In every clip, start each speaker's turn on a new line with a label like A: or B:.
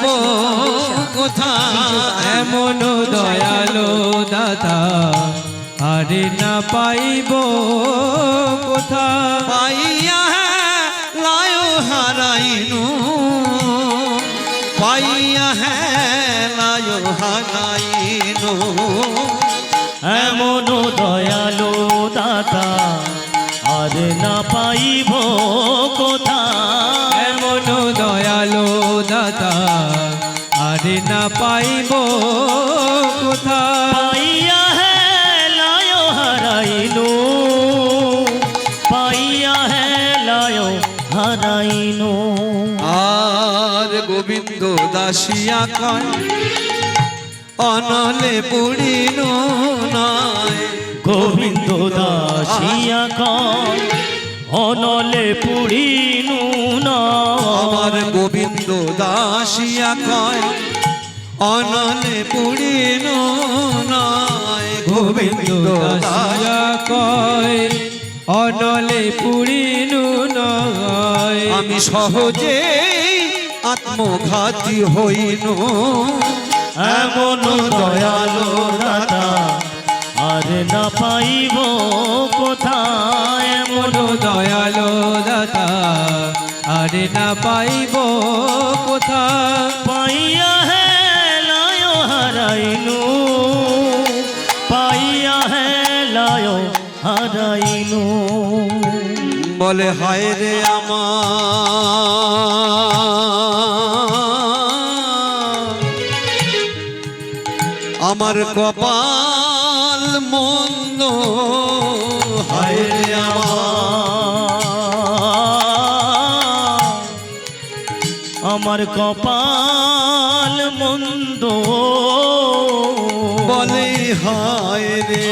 A: পাইব কোথায়
B: এমন দয়ালো দাতা আরে না পাইব কোথায়
A: পাইয়া লায় হারাইনু পাইয়া লায় হারাইনু
C: এমন দয়ালো দাতা আর না পাইব কোথায়
B: এমন দয়ালো দাতা আরে না পাইব কোথায়
C: পাইয়া লায় হারাইনু পাইয়া লায় হারাইনু
A: আর গোবিন্দ দাসিয়া কয় অনলে পুড়িনু নয়
C: গোবিন্দ দাসিয়া কয় অনলে পুড়িনু
A: আমার
C: নয়
A: গোবিন্দ দাসিয়া কয় অনলে পুড়িনু নয়
B: গোবিন্দ দাসিয়া কয় অনলে পুরিনু নয়
A: আমি সহজে আত্মঘাতী হইনু
C: এমন দয়ালো দাতা আর না পাইব কোথায় এমন
B: দয়ালো দাতা আরে না পাইব কোথায়
C: পাইয়া লায় হারাইনু পাইয়া লায় হারাইনু
A: বলে হায় রে আমার কপাল মন্দ হায় রে
C: আমার কপাল মন্দ
A: বলে হায় রে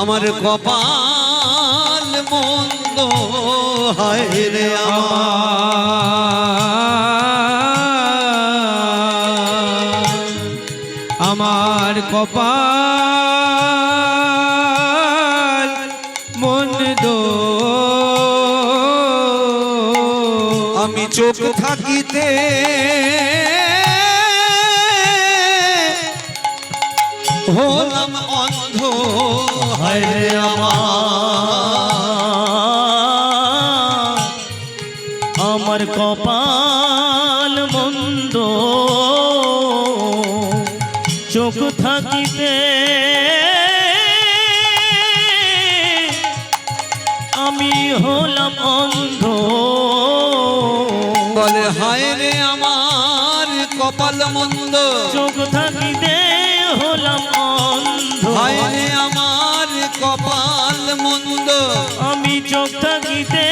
A: আমার কপাল মন্দ হায় রে
B: আমার কপাল মন্দ
A: আমি চোখ থাকিতে হলাম অন্ধ হায় রে
C: আমার কপাল মন্দ চোখ থাকিতে আমি হলাম অন্ধ
A: বলে হায় রে আমার কপাল মন্দ
C: চোখ থাকিতে হলাম অন্ধ
A: হায় রে আমার কপাল মন্দ
C: আমি চোখ থাকিতে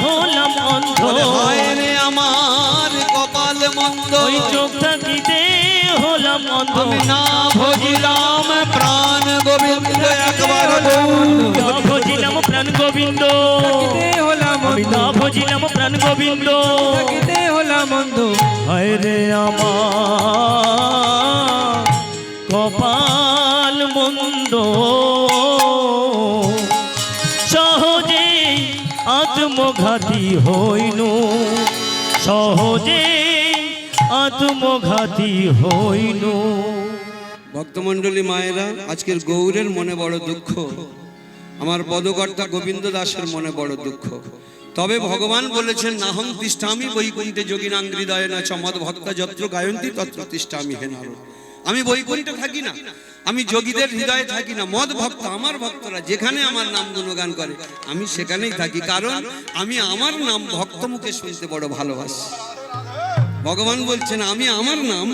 C: হলাম অন্ধ
A: হায় রে আমার কপাল মন্দ
C: ওই চোখ থাকিতে হলাম অন্ধ
A: আমি না ভজিলাম প্রাণ গোবিন্দ একবার বলুন।
C: না ভজিলাম প্রাণ গোবিন্দ
B: থাকিতে হলাম
C: আমি না ভজিলাম প্রাণ গোবিন্দ
B: থাকিতে হলাম অন্ধ
C: হায় রে আমার কপাল মন্দ সহজে আত্মঘাতী হইনু সহজে আত্মঘাতী হইনু
A: ভক্তমণ্ডলী মায়েরা, আজকের গৌরের মনে বড় দুঃখ, আমার পদকর্তা গোবিন্দ দাসের মনে বড় দুঃখ। তবে ভগবান বলেছেন নাহং তিষ্ঠামি বৈকুণ্ঠে যোগিনাং হৃদয়েন চ মদ ভক্তা যত্র গায়ন্তি তত্র তিষ্ঠামি হে নারদ। আমি বৈকুণ্ঠে থাকি না, আমি যোগীদের হৃদয়ে থাকি না। মদ ভক্ত আমার ভক্তরা যেখানে আমার নাম গুণগান করে আমি সেখানেই থাকি, কারণ আমি আমার নাম ভক্ত মুখে শুনতে বড় ভালোবাসি। ভগবান বলছেন আমি আমার নাম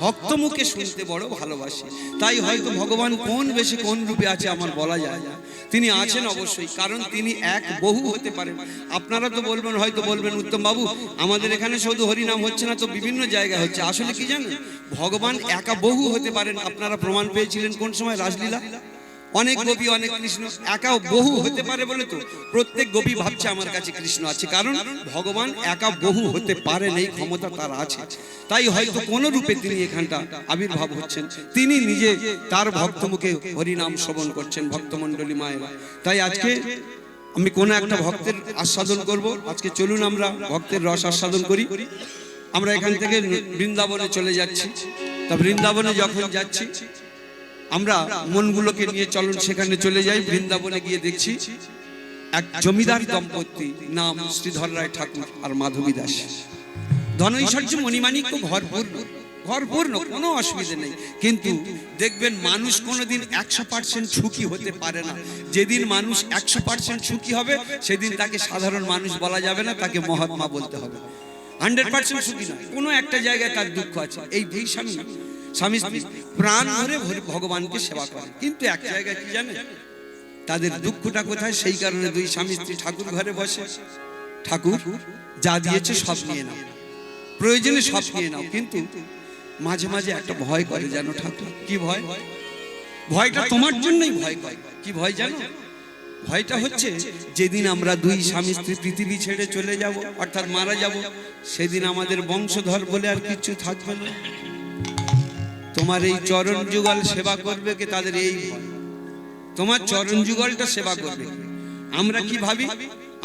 A: ভক্ত মুখে শুনতে বড় ভালোবাসি। তাই হয়তো ভগবান কোন বেশে কোন রূপে আছে আমার বলা যায় না, তিনি আছেন অবশ্যই, কারণ তিনি এক বহু হতে পারেন। আপনারা তো বলবেন, হয়তো বলবেন উত্তম বাবু আমাদের এখানে শুধু হরিনাম হচ্ছে না তো বিভিন্ন জায়গায় হচ্ছে। আসলে কি জানেন, ভগবান একা বহু হতে পারেন। আপনারা প্রমাণ পেয়েছিলেন কোন সময়? রাসলীলা। অনেক গোপী অনেক কৃষ্ণ, একা বহু হতে পারে বলে তো প্রত্যেক গোপী ভাবছে আমার কাছে কৃষ্ণ আছে, কারণ ভগবান একা বহু হতে পারেন, এই ক্ষমতা তার আছে। তাই হয়তো কোন রূপে তিনি এখানটা আবির্ভাব হচ্ছেন, তিনি নিজে তার ভক্ত মুখে হরিনাম শ্রবণ করছেন ভক্তমণ্ডলী মায়েরা। তাই আজকে আমি কোনো একটা ভক্তের আস্বাদন করব। আজকে চলুন আমরা ভক্তের রস আস্বাদন করি। আমরা এখান থেকে বৃন্দাবনে চলে যাচ্ছি। তা বৃন্দাবনে যখন যাচ্ছি আমরা মনগুলোকে নিয়ে চলুন সেখানে চলে যাই। বৃন্দাবনে গিয়ে দেখছি এক জমিদার দম্পতি, নাম শ্রীধর রায় ঠাকুর আর মাধবী দাস। ধনৈশ্বর্য মণিমাণিক্য ভরপুর, কোনো অসুবিধা নেই। কিন্তু দেখবেন মানুষ কোনোদিন 100% সুখী হতে পারে না। যেদিন মানুষ 100% সুখী হবে সেদিন তাকে সাধারণ মানুষ বলা যাবে না, তাকে মহাত্মা বলতে হবে। 100% সুখী নয়, কোনো একটা জায়গায় তার দুঃখ আছে। এই দুই স্বামী স্ত্রী প্রাণ ভরে ভগবানকে সেবা করে, কিন্তু এক জায়গায় কি জানে তাদের দুঃখটা কোথায়? সেই কারণে দুই স্বামী স্ত্রী ঠাকুর ঘরে বসে, ঠাকুর যা দিয়েছে সব নিয়ে নাও, প্রয়োজনে সব নিয়ে নাও। কিন্তু মাঝে মাঝে একটা ভয় করে, জানো ঠাকুর? কি ভয়? ভয়টা তোমার জন্যই ভয় করে। কি ভয় জানো? ভয়টা হচ্ছে যেদিন আমরা দুই স্বামী স্ত্রী পৃথিবী ছেড়ে চলে যাব, অর্থাৎ মারা যাব, সেদিন আমাদের বংশধর বলে আর কিছু থাকবে না। তোমার এই চরণ যুগল সেবা করবে কে? তাদের এই ভয়। তোমার চরণ যুগলটা সেবা করবে। আমরা কি ভাবি?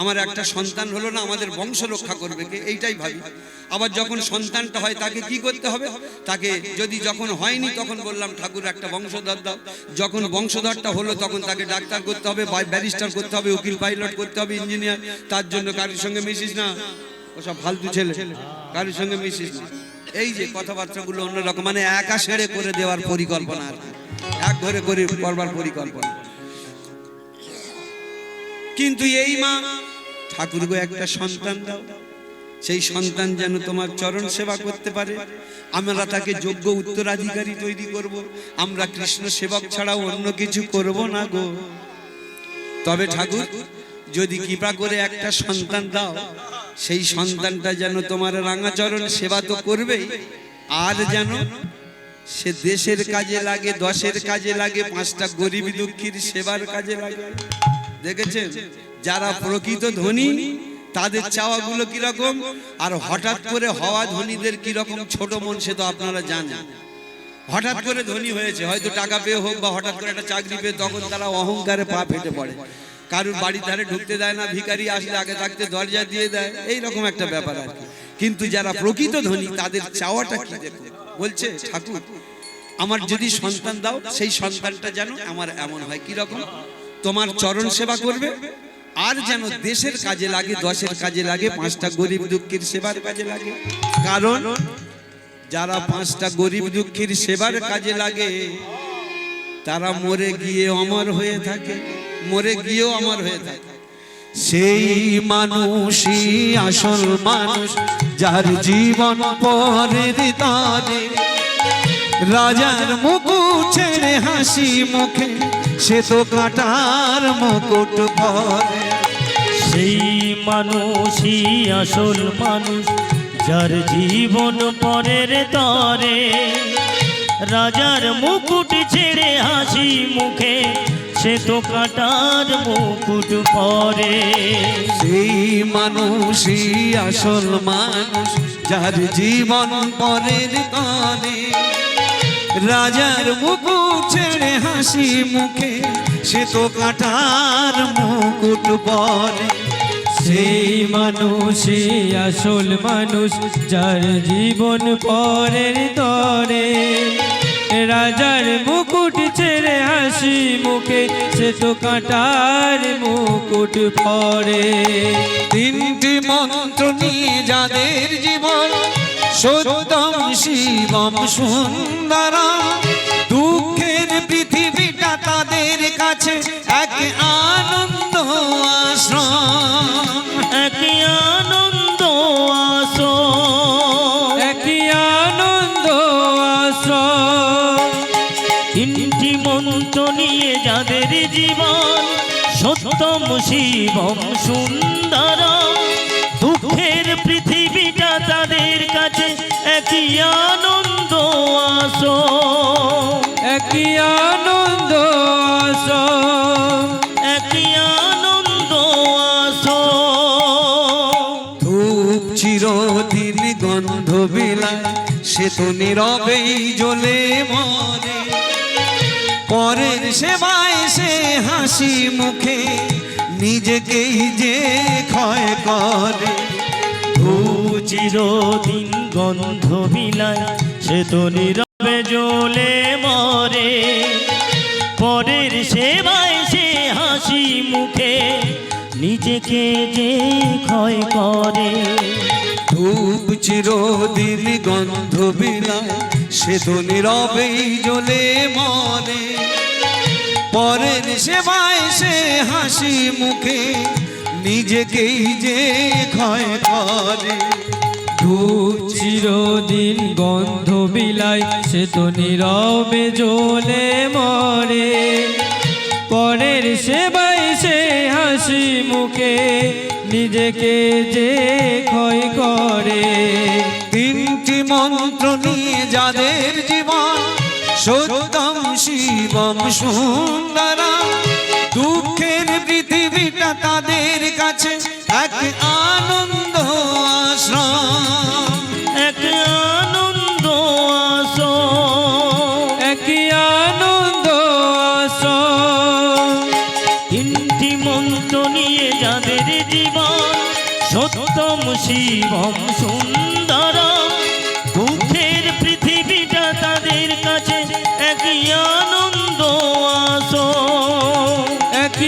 A: আমার একটা সন্তান হলো না, আমাদের বংশ রক্ষা করবে কে? এইটাই ভাবি। আবার যখন সন্তানটা হয় তাকে কি করতে হবে? তাকে যদি যখন হয়নি তখন বললাম ঠাকুর একটা বংশধর দাও। যখন বংশধরটা হলো তখন তাকে ডাক্তার করতে হবে, ব্যারিস্টার করতে হবে, উকিল পাইলট করতে হবে, ইঞ্জিনিয়ার। তার জন্য কারোর সঙ্গে মিশিস না, ওসব ফালতু ছেলে, কারোর সঙ্গে মিশিস না। এই যে কথাবার্তাগুলো অন্যরকম, মানে একা সেরে করে দেওয়ার পরিকল্পনা, আর এক ঘরে করে করবার পরিকল্পনা। কিন্তু এই মা ঠাকুরগো একটা সন্তান দাও, সেই সন্তান যেন তোমার চরণ সেবা করতে পারে। আমরা তাকে যোগ্য উত্তরাধিকারী তৈরি করব। আমরা কৃষ্ণ সেবক ছাড়াও অন্য কিছু করব না গো। তবে ঠাকুর যদি কৃপা করে একটা সন্তান দাও, সেই সন্তানটা যেন তোমার রাঙাচরণ সেবা তো করবেই, আর যেন সে দেশের কাজে লাগে, দশের কাজে লাগে, 5টা গরিব দুঃখীর সেবার কাজে লাগে। দেখেছেন যারা প্রকৃত ধনী তাদের চাওয়াগুলো কিরকম, আর হঠাৎ করে হওয়া ধনীদের কিরকম ছোট মন, সে তো আপনারা জানেন। হঠাৎ করে ধনী হয়েছে, হয়তো টাকা পেয়ে হোক বা হঠাৎ করে একটা চাকরি পেয়ে, তখন তারা অহংকারে পা ফেটে পড়ে, কারুর বাড়ির ধারে ঢুকতে দেয় না, ভিখারি আসলে আগে থাকতে দরজা দিয়ে দেয়, এইরকম একটা ব্যাপার আর কি। কিন্তু যারা প্রকৃত ধনী তাদের চাওয়াটা কি দেখো, বলছে ঠাকুর আমার যদি সন্তান দাও, সেই সন্তানটা যেন আমার এমন হয় কিরকম, তোমার চরণ সেবা করবে, আর যেন দেশের কাজে লাগে, দশের কাজে লাগে, 5টা গরিব দুঃখীর সেবার কাজে লাগে। কারণ যারা 5টা গরিব দুঃখীর সেবার কাজে লাগে তারা মরে গিয়ে অমর হয়ে থাকে, মরে গিয়েও অমর হয়ে থাকে।
D: সেই মানুষই আসল মানুষ, যার জীবন পরের তরে, রাজার মুকুট ছেড়ে হাসি মুখে, সে তো কাঁটার মুকুট পরে।
C: সেই মানুষই আসল মানুষ, যার জীবন পরের তরে, রাজার মুকুট ছেড়ে হাসি মুখে, সে তো কাঁটার মুকুট পরে।
D: সেই মানুষই আসল মানুষ, যার জীবন পরের তরে, রাজার মুকুট ছেড়ে হাসি মুখে, সে তো কাঁটার মুকুট পরে।
B: সেই মানুষই আসল মানুষ, যার জীবন পরের তরে, রাজার মুকুট ছেড়ে হাসি মুখে, সে তো কাঁটার মুকুট পরে।
D: 3টি মন্ত্র নিয়ে যাদের জীবন, সত্যম শিবম সুন্দরম, দুঃখের পৃথিবীটা তাদের কাছে এক আনন্দ আশ্রম।
C: এক আনন্দ আশ্রম,
B: এক আনন্দ আশ্রম।
C: 3টি মন্ত্র নিয়ে যাদের জীবন, সত্যম শিবম সুন্দরম, দুঃখের পৃথিবীটা তাদের কাছে একই আনন্দ আশ্রম।
B: এক আনন্দ আশ্রম,
C: একই আনন্দ আশ্রম।
D: ধূপ চিরদিন গন্ধ বিলায়, সে তো নীরবেই জ্বলে মরে, পরের সেবায় সে হাসি মুখে নিজেকেই যে ক্ষয় করে।
C: চিরদিন গন্ধ বিলায় সে তো নীরবে জ্বলে মরে, পরের সেবায় সে হাসি মুখে নিজেকে যে ক্ষয় করে।
D: ধূপ চিরদিন গন্ধ বিলায় সে তো নীরবেই জ্বলে মরে, পরের সেবায় সে হাসি মুখে নিজেকেই যে ক্ষয় করে।
B: ধূপ চিরদিন গন্ধ বিলাই সে তো নীরবে জ্বলে মরে, পরের সেবায় সে হাসি মুখে নিজেকে যে ক্ষয় করে।
D: তিনটি মন্ত্র নিয়ে যাদের জীবন, সত্যম শিবম সুন্দরম, দুঃখের পৃথিবীটা তাদের কাছে এক আনন্দ আশ্রম।
C: এক আনন্দ আশ্রম,
B: এক আনন্দ আশ্রম।
C: তিনটি মন্ত্র নিয়ে যাদের জীবন, সত্যম শিবম সুন্দরম, দুঃখের পৃথিবীটা তাদের কাছে এক আনন্দ আশ্রম।
B: এক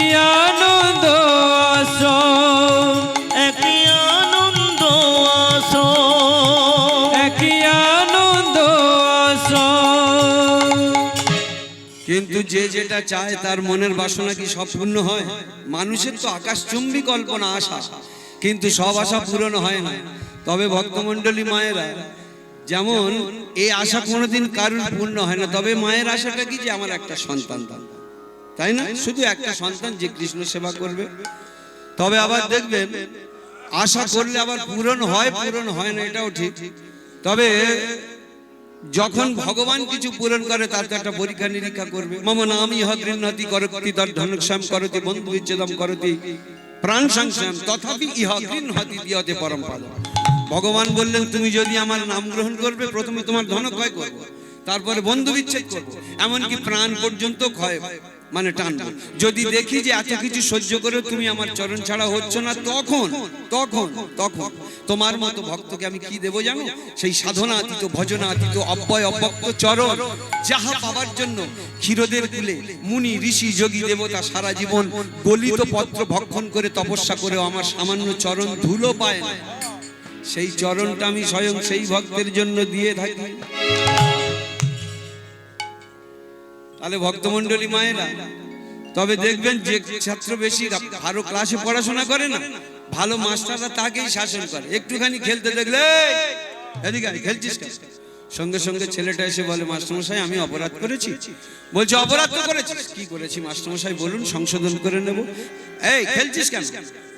B: আনন্দ আশ্রম,
C: এক আনন্দ আশ্রম।
B: এক আনন্দ আশ্রম।
A: কিন্তু যে যেটা চায় তার মনের বাসনা কি সব পূর্ণ হয়? মানুষের তো আকাশচুম্বী কল্পনা আশা, কিন্তু সব আশা পূরণ হয় না। তবে ভক্তমণ্ডলী মায়েরা, যেমন এই আশা কোনোদিন কারোর পূর্ণ হয় না, তবে মায়ের আশাটা কি যে আমার একটা সন্তান, তাই না? শুধু একটা সন্তান যে কৃষ্ণ সেবা করবে। তবে আবার দেখবেন আশা করলে আবার পূরণ হয় না, এটাও ঠিক। তবে যখন ভগবান কিছু পূরণ করে তার তো একটা পরীক্ষা নিরীক্ষা করবে। মম নাম ইহ গৃহ্ণাতি করতি তদ ধনুক্ষাম করতি বন্ধু বিচ্ছেদম করতি প্রাণ সংশয়ম তথাপি ইহ গৃহ্ণাতি দিয়তে পরম পদ। ভগবান বললেন তুমি যদি আমার নাম গ্রহণ করবে, প্রথমে তোমার ধন ক্ষয় করব, তারপরে বন্ধু বিচ্ছেদ করবো, এমনকি প্রাণ পর্যন্ত ক্ষয় মানে টানবো। যদি দেখি যে এত কিছু সহ্য করে তুমি আমার চরণ ছাড়া হচ্ছ না, তখন তখন তখন তোমার মতো ভক্তকে আমি কি দেবো জানো? সেই সাধনাতীত ভজনাতীত অব্যয় অব্যক্ত চরণ, যাহা পাবার জন্য ক্ষীরদের কুলে মুনি ঋষি যোগী দেবতা সারা জীবন গলিত পত্র ভক্ষণ করে তপস্যা করেও আমার সামান্য চরণ ধুলো পায় না। সেই চরণটা আমি স্বয়ং সেই ভক্তের জন্য দিয়ে থাকি। তাহলে ভক্তমণ্ডলী মায়েরা, তবে দেখবেন যে ছাত্র বেশি ভালো ক্লাসে পড়াশোনা করে না, ভালো মাস্টাররা তাকেই শাসন করে। একটুখানি খেলতে দেখলে এদিকে খেলছিস কেন? সঙ্গে সঙ্গে ছেলেটা এসে বলে মাস্টারমশাই আমি অপরাধ করেছি। বলছে অপরাধ তো করেছিস। কি করেছি মাস্টারমশাই বলুন, সংশোধন করে নেব। এই খেলছিস কেন?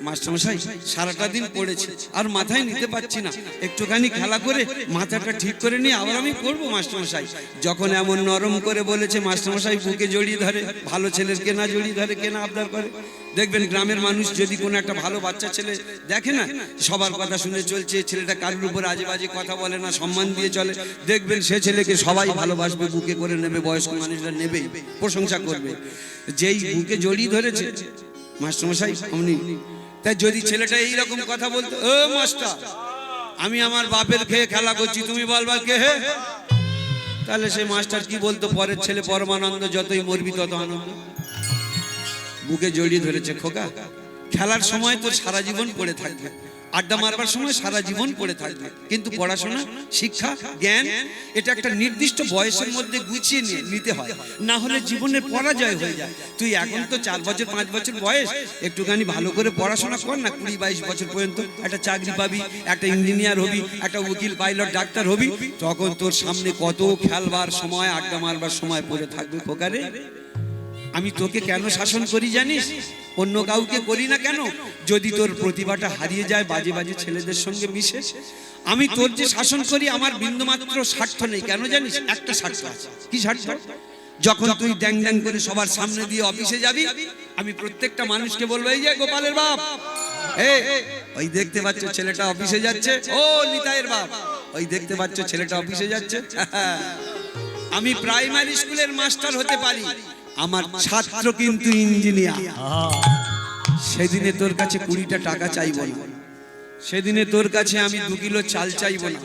A: মাস্টারমশাই সারাটা দিন পড়েছি আর মাথায় নিতে পারছি না, একটুখানি খেলা করে মাথাটা ঠিক করে নিয়ে আবার আমি পড়বো মাস্টারমশাই। যখন এমন নরম করে বলেছে, মাস্টারমশাই বুকে জড়িয়ে ধরে। ভালো ছেলের কে না জড়িয়ে ধরে, কে না আবদার করে? দেখবেন গ্রামের মানুষ যদি কোনো একটা ভালো বাচ্চা ছেলে দেখে না, সবার কথা শুনে চলছে, ছেলেটা কারোর উপর আজে বাজে কথা বলে না, সম্মান দিয়ে চলে, দেখবেন সে ছেলেকে সবাই ভালোবাসবে, বুকে করে নেবে, বয়স্ক মানুষরা নেবেই, প্রশংসা করবে। যেই বুকে জড়িয়ে ধরেছে মাস্টারমশাই অমনি। তাই যদি ছেলেটা এইরকম কথা বলতো, ও মাস্টার আমি আমার বাপের খেয়ে খেলা করছি, তুমি বলবা কে হে? তাহলে সে মাস্টার কি বলতো? পরের ছেলে পরমানন্দ, যতই মরবি তত আনন্দ। বুকে জড়িয়ে ধরেছে খোকা, খেলার সময় তো সারা জীবন পড়ে থাকবে, আড্ডা মারবার সময় সারা জীবন পড়ে থাকবে, কিন্তু পড়াশোনা শিক্ষা জ্ঞান এটা একটা নির্দিষ্ট বয়সের মধ্যে গুছিয়ে নিতে হয়, না হলে জীবনের পরাজয় হয়ে যায়। তুই এখন তো 4 বছর 5 বছর বয়স, একটুখানি ভালো করে পড়াশোনা কর না, 20-22 বছর পর্যন্ত একটা চাকরি পাবি, একটা ইঞ্জিনিয়ার হবি, একটা উকিল পাইলট ডাক্তার হবি, তখন তোর সামনে কত খেলবার সময় আড্ডা মারবার সময় পড়ে থাকবে খোকারে। আমি তোকে কেন শাসন করি জানিস? অন্য কাউকে করি না কেন? যদি তোর প্রতিভাটা হারিয়ে যায় বাজে বাজে ছেলেদের সঙ্গে মিশে। আমি তোর যে শাসন করি আমার বিন্দুমাত্র স্বার্থ নেই, কেন জানিস? একটা স্বার্থ আছে। কি স্বার্থ? যখন তুই ড্যাং ড্যাং করে সবার সামনে দিয়ে অফিসে যাবি, আমি প্রত্যেকটা মানুষকে বলবো, এই যে গোপালের বাপ, ওই দেখতে পাচ্ছ ছেলেটা অফিসে যাচ্ছে, ও নিতাইয়ের বাপ, ওই দেখতে পাচ্ছ ছেলেটা অফিসে যাচ্ছে। আমি প্রাইমারি স্কুলের মাস্টার হতে পারি, আমার ছাত্র কিন্তু ইঞ্জিনিয়ার। সেদিনে তোর কাছে 20টা টাকা চাইবো না, সেদিনে তোর কাছে আমি 2 কিলো চাল চাইবো না।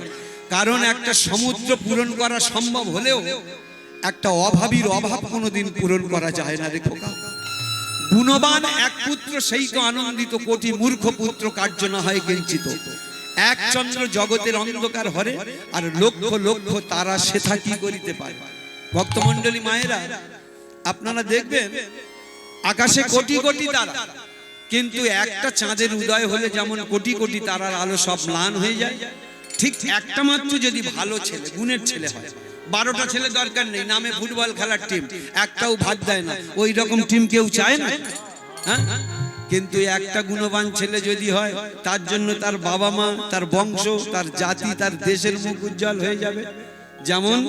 A: কারণ একটা সমুদ্র পূরণ করা সম্ভব হলেও একটা অভাবীর অভাব কোনোদিন পূরণ করা যায় না রে খোকা। গুণবান এক পুত্র সেই তো আনন্দিত, কোটি মূর্খ পুত্র কার্য না হয় কিঞ্চিত। এক চন্দ্র জগতের অন্ধকার হরে, আর লক্ষ লক্ষ তারা সেথা কি করিতে পারে। ভক্তমণ্ডলী মায়েরা, আপনারা দেখবেন আকাশে কোটি কোটি তারা, কিন্তু একটা চাঁদের উদয় হলে যেমন কোটি কোটি তারার আলো সব ম্লান হয়ে যায়, ঠিক একটা মাত্র যদি ভালো ছেলে, গুণের ছেলে হয়, 12টা ছেলে দরকার নেই, নামে ফুটবল খেলার টিম একটাও ভাত দেয় না, ওই রকম টিম কেউ চায় না, হ্যাঁ? কিন্তু একটা গুণবান ছেলে যদি হয়, তার জন্য তার বাবা মা, তার বংশ, তার জাতি, তার দেশের মুখ উজ্জ্বল হয়ে যাবে। যেমন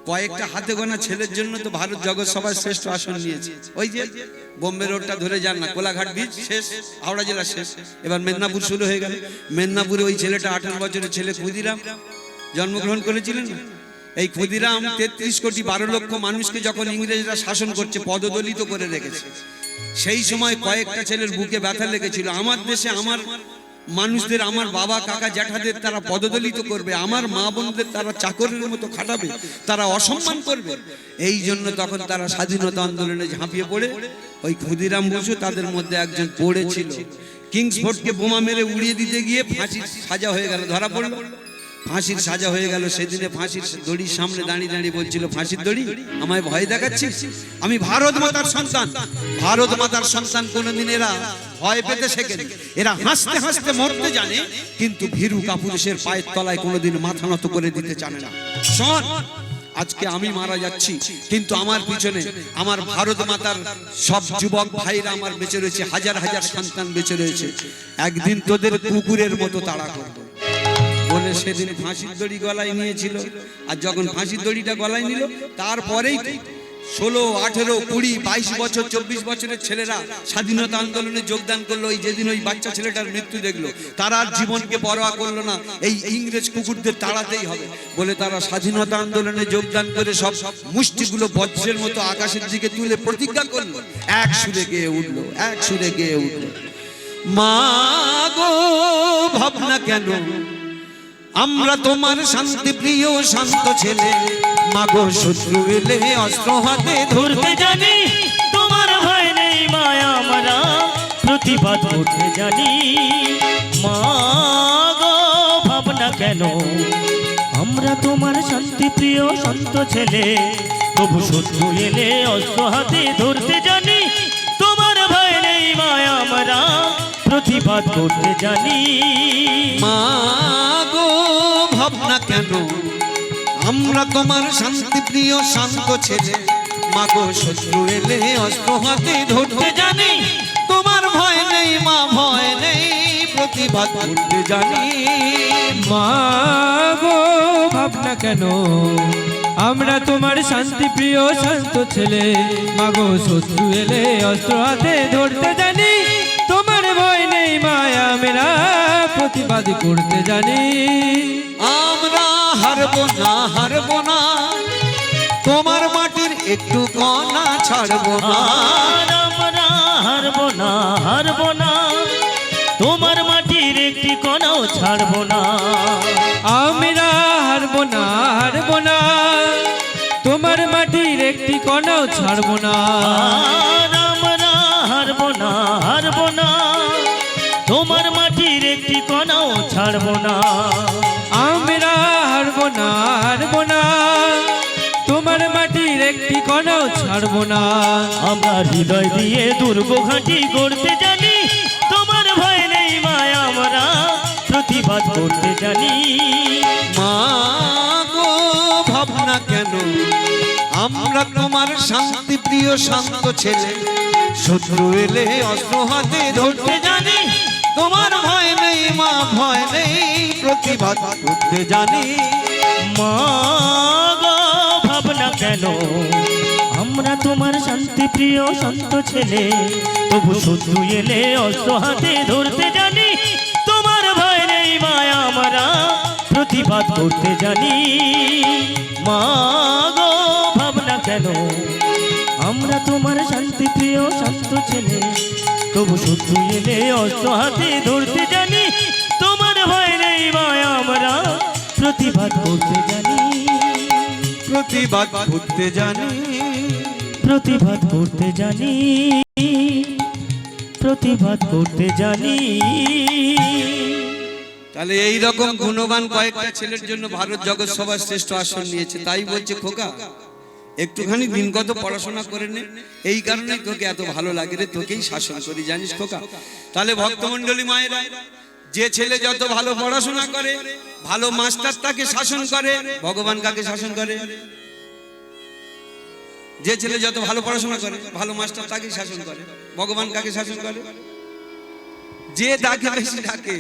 A: কয়েকটা হাতে গোনা ছেলের জন্য তো ভারত জগৎ সভায় শ্রেষ্ঠ আসন নিয়েছে। ওই যে বোম্বে রোডটা ধরে যান না, কোলাঘাট বীচ শেষ, হাওড়া জেলা শেষ, এবার মেদিনীপুর শুরু হয়ে গেল। মেদিনীপুরে ওই ছেলেটা 18 বছরের ছেলে ক্ষুদিরাম জন্মগ্রহণ করেছিলেন না? এই ক্ষুদিরাম 33 কোটি 12 লক্ষ মানুষকে যখন ইংরেজরা শাসন করছে, পদদলিত করে রেখেছে, সেই সময় কয়েকটা ছেলের বুকে ব্যথা লেগেছিল। আমার দেশে আমার মানুষদের, আমার বাবা কাকা জ্যাঠাদের তারা পদদলিত করবে, আমার মা বোনদের তারা চাকরের মতো খাটাবে, তারা অসম্মান করবে। এই জন্য তখন তারা স্বাধীনতা আন্দোলনে ঝাঁপিয়ে পড়ে ওই ক্ষুদিরাম বসু তাদের মধ্যে একজন পড়েছিল। কিংসফোর্ডকে বোমা মেরে উড়িয়ে দিতে গিয়ে ফাঁসির সাজা হয়ে গেল, ধরা পড়লো, ফাঁসির সাজা হয়ে গেল। সেদিনে ফাঁসির দড়ির সামনে দাঁড়িয়ে দাঁড়িয়ে বলছিল, ফাঁসির দড়ি আমায় ভয় দেখাচ্ছিস? আমি ভারত মাতার সন্তান, ভারত মাতার সন্তান। কোনোদিন এরা ভয় পেতে শেখেনি, এরা হাসতে হাসতে মরতে জানে, কিন্তু ভীরু কাপুরুষের পায়ের তলায় কোনোদিন মাথা নত করে দিতে জানে না। শোন, আজকে আমি মারা যাচ্ছি, কিন্তু আমার পিছনে আমার ভারত মাতার সব যুবক ভাইরা আমার বেঁচে রয়েছে, হাজার হাজার সন্তান বেঁচে রয়েছে, একদিন তোদের কুকুরের মতো তাড়া করবে বলে সেদিন ফাঁসির দড়ি গলায় নিয়েছিল। আর যখন ফাঁসির দড়িটা গলায় নিল, তারপরেই 16, 18, 20, 22 বছর, 24 বছরের ছেলেরা স্বাধীনতা আন্দোলনে যোগদান করলো। ওই যেদিন ওই বাচ্চা ছেলেটার মৃত্যু দেখলো, তারা আর জীবনকে পরোয়া করলো না, এই ইংরেজ কুকুরদের তাড়াতেই হবে বলে তারা স্বাধীনতা আন্দোলনে যোগদান করে সব মুষ্টিগুলো বজ্রের মতো আকাশের দিকে তুলে প্রতিজ্ঞা করলো, এক সুরে গেয়ে উঠলো, এক সুরে গেয়ে উঠলো, মা গো ভাবনা কেন, আমরা তোমার শান্তি প্রিয় শান্ত ছেলে, মাগো শত্রু এলে অস্ত্র হাতে
C: ধরতে জানি, তোমার ভয় নেই মায়া, আমরা প্রতিবাদ করতে জানি। মা গো ভাবনা কেন, আমরা তোমার শান্তি প্রিয় শান্ত ছেলে, তবু শত্রু এলে অস্ত্র হাতে ধরতে জানি। তোমার ভয় নেই মায়া, আমরা প্রতিবাদ করতে জানি।
D: মা গো ভাবনা কেন, আমরা তোমার শান্তি প্রিয় শান্ত ছেলে, মাগো শত্রু এলে অস্ত্র হাতে ধরতে জানি। তোমার ভয় নেই মা, ভয় নেই, প্রতিবাদ করতে জানি।
B: মা গো ভাবনা কেন, আমরা তোমার শান্তি প্রিয় শান্ত ছেলে, মাগো শত্রু এলে অস্ত্র হাতে ধরতে জানি। তোমার ভয় নেই মায়া, আমরা প্রতিবাদ করতে জানি।
D: আমরা হারবো না, হারবো না, তোমার মাটির একটু কণা ছাড়বো না।
C: আর আমরা হারবো না, হারবো না, তোমার মাটির একটি কণাও ছাড়বো না।
B: আমরা হারবো না, হারবো না, তোমার মাটির একটি কণাও ছাড়বো না।
C: আর আমরা হারবো না, হারবো না, তোমার মাটির একটি কণাও ছাড়বো না।
B: আমরা হারবো না, হারবো না, তোমার মাটির একটি কণাও ছাড়বো না।
C: আমরা হৃদয় দিয়ে দুর্গ ঘাঁটি গড়তে জানি, তোমার ভয় নেই মায়া, আমরা প্রতিবাদ করতে জানি।
D: মা গো ভাবনা কেন, আমরা তোমার শান্তি প্রিয় শান্ত ছেলে, শত্রু এলে অস্ত্র হাতে ধরতে জানি। তোমার ভয় নেই মা, ভয় নেই, প্রতিবাদ করতে জানি।
C: মা গো ভাবনা কেন, আমরা তোমার শান্তি প্রিয় শান্ত ছেলে, তবু শত্রু এলে অস্ত্র হাতে ধরতে জানি। তোমার ভয় নেই মায়া, আমরা প্রতিবাদ করতে জানি। মা গো ভাবনা কেন, আমরা তোমার শান্তি প্রিয় শান্ত ছেলে, তবু শত্রু এলে অস্ত্র হাতে ধরতে জানি তোমার ভয় নেই মায়া আমরা প্রতিবাদ করতে জানি
D: প্রতিবাদ করতে জানি
C: প্রতিবাদ করতে জানি প্রতিবাদ করতে জানি
A: তাহলে এই রকম গুণবান কয়েকটা ছেলের জন্য ভারত জগৎ সভার শ্রেষ্ঠ আসন নিয়েছে। তাই বলছে খোকা একটুখানি দিনগত পড়াশোনা করে নে, এই কারণেই তোকে এত ভালো লাগে রে, তোকেই শাসন করি জানিস খোকা। তাহলে ভক্তমণ্ডলী মায়েরা, যে ছেলে যত ভালো পড়াশোনা করে, ভালো মাস্টার তাকে শাসন করে, ভগবান কাকে শাসন করে? যে ছেলে যত ভালো পড়াশোনা করে, ভালো মাস্টার তাকে শাসন করে, ভগবান কাকে শাসন করে? যে তাকে বেশি ডাকে।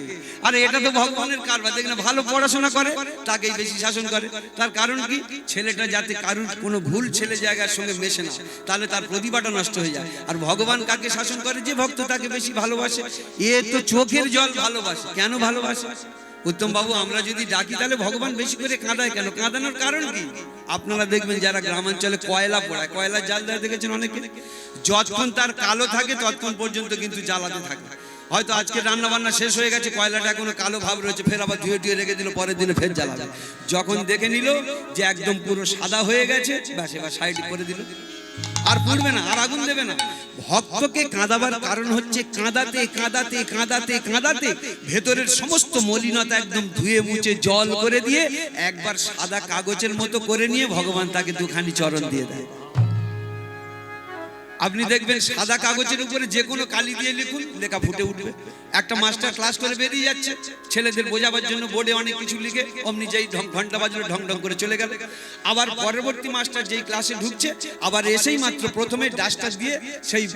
A: আরে এটা তো ভগবানের কারবার, দেখনা ভালো পড়াশোনা করে তাকেই বেশি শাসন করে। তার কারণ কি? ছেলেটা যাতে কারুর কোনো ভুল ছেলে জায়গার সঙ্গে মেশে না, তাহলে তার প্রতিভাটা নষ্ট হয়ে যায়। আর ভগবান কাকে শাসন করে? যে ভক্ত তাকে বেশি ভালোবাসে। এ তো চোখের জল ভালোবাসে। কেন ভালোবাসে? উত্তম বাবু, আমরা যদি ডাকি তাহলে ভগবান বেশি করে কাঁদায় কেন? কাঁদানোর কারণ কি? আপনারা দেখবেন যারা গ্রামাঞ্চলে কয়লা পোড়ায়, কয়লার জাল দেয় দেখেছেন অনেকে, যতক্ষণ তার কালো থাকে ততক্ষণ পর্যন্ত কিন্তু জ্বালাতে থাকে। হয়তো আজকে রান্না বান্না শেষ হয়ে গেছে, কয়লাটা এখনো কালো ভাব রয়েছে, ফের আবার ধুয়ে ধুয়ে রেখে দিল, পরের দিনে ফের জ্বালাবে। যখন দেখে নিল যে একদম পুরো সাদা হয়ে গেছে, ব্যাস এবার সাইড করে দিল, আর পুড়বে না, আর আগুন দেবে না। ভক্তকে কাঁদাবার কারণ হচ্ছে কাঁদাতে কাঁদাতে কাঁদাতে কাঁদাতে ভেতরের সমস্ত মলিনতা একদম ধুয়ে মুছে জল করে দিয়ে একবার সাদা কাগজের মতো করে নিয়ে ভগবান তাকে দুখানি চরণ দিয়ে দেয়। আপনি দেখবেন সাদা কাগজের উপরে যে কোনো কালি দিয়ে লিখুন, লেখা ফুটে উঠবে। একটা মাস্টার ক্লাস করে বেরিয়ে যাচ্ছে, ছেলেদের বোঝাবার জন্য বোর্ডে অনেক কিছু লিখে, অমনি যেই ঘন্টা বাজলো ঢং ঢং করে চলে গেল। আবার পরবর্তী মাস্টার যেই ক্লাসে ঢুকছে, আবার এসেই মাত্র প্রথমে ডাস্টার দিয়ে সেই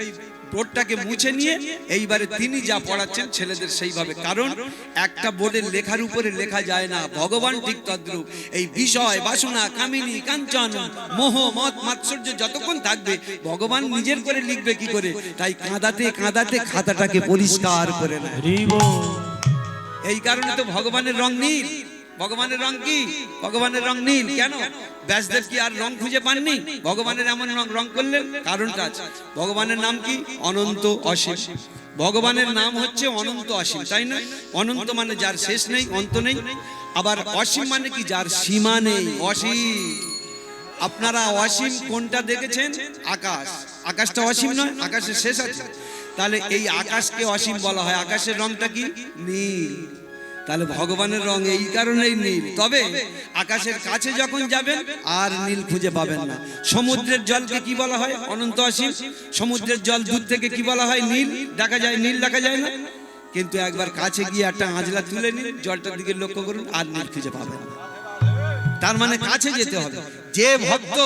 A: বোর্ডটাকে মুছে নিয়ে এইবারে তিনি যা পড়াচ্ছেন ছেলেদের সেইভাবে। কারণ একটা বোর্ডের লেখার উপরে লেখা যায় না, ভগবান ঠিক তদ্রূপ। এই বিষয় বাসনা কামিনী কাঞ্চন মোহ মত মাৎসর্য যতক্ষণ থাকবে, ভগবান নিজের করে লিখবে কি করে? তাই কাঁদাতে কাঁদাতে খাতাটাকে পরিষ্কার করে নেয়। এই কারণে তো ভগবানের রং নীল। ভগবানের রং কি? ভগবানের রং নীল। কেন? ব্যাসদেব কি আর রং খুঁজে পাননি? ভগবানের এমন রং করলেন, কারণটা আছে। ভগবানের নাম কি? অনন্ত অসীম। ভগবানের নাম হচ্ছে অনন্ত অসীম, তাই না? অনন্ত মানে যার শেষ নেই, অন্ত নেই। আবার অসীম মানে কি? যার সীমা নেই, অসীম। আপনারা অসীম কোনটা দেখেছেন? আকাশ। আকাশটা অসীম নয়, আকাশের শেষ আছে। তাহলে এই আকাশকে অসীম বলা হয়। আকাশের রংটা কি? নীল। তাহলে ভগবানের রং এই কারণেই নীল। তবে আকাশের কাছে যখন যাবেন আর নীল খুঁজে পাবেন না। সমুদ্রের জলকে কি বলা হয়? অনন্ত অসীম। সমুদ্রের জল দূর থেকে কি বলা হয়? নীল। দেখা যায়, নীল দেখা যায় না। কিন্তু একবার কাছে গিয়ে একটা আঁজলা তুলে নিন, জলটার দিকে লক্ষ্য করুন, আর নীল খুঁজে পাবেন না। তার মানে কাছে যেতে হবে। যে ভক্ত